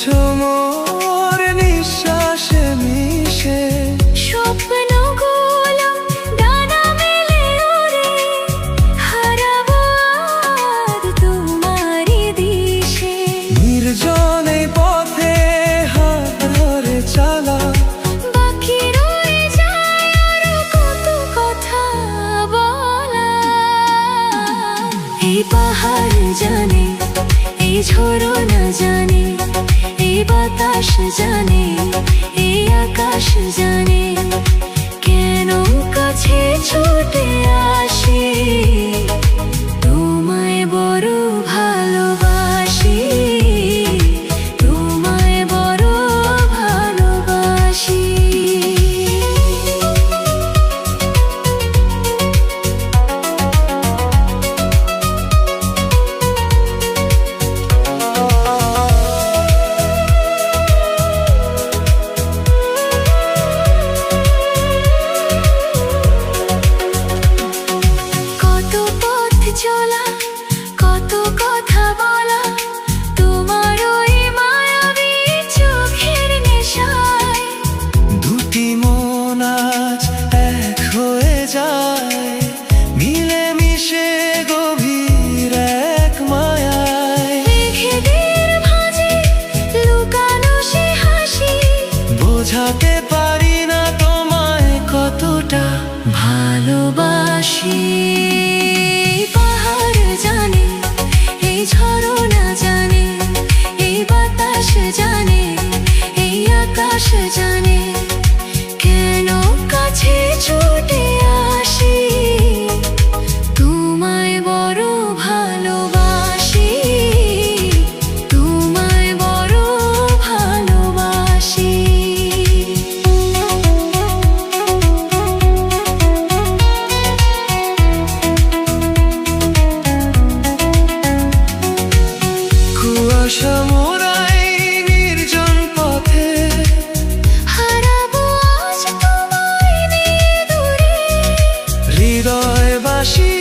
আছো মোর নিঃশ্বাসে মিশে, স্বপ্নগুলো ডানা মেলে ওরে, হারাবো আজ তোমারই দিশে। নির্জন এই পথে হাত ধরে চালা, বাকি রয়ে যায় আরো কত কথা বলা। এই পাহাড় জানে, এই ঝরনা জানে, এই বাতাস জানে, এই আকাশ জানে, কেন কাছে ছুটে আসি, তোমায় বড় ভালোবাসি, তোমায় বড় ভালোবাসি। কত পথ চলা, কত কথা বলা, তোমার ওই মায়াবী চোখের নেশায়। দুটি মন আজ এক হয়ে যায়, মিলে মিশে গভীর এক মায়ায়। মেঘেদের ভাঁজে লুকানো সে হাসি, বোঝাতে পারি না তোমায় কতটা ভালোবাসি। পাহাড় জানে, এই ঝরনা জানে, এই বাতাস জানে, এই আকাশ জানে, কেন কাছে ছুটে আসি, তোমায় বড় ভালোবাসি, তোমায় বড় ভালোবাসি। কুয়াশা মোড়াই নির্জন পথে, হারাবো আজ তোমায় নিয়ে দূরে। হৃদয়বাসী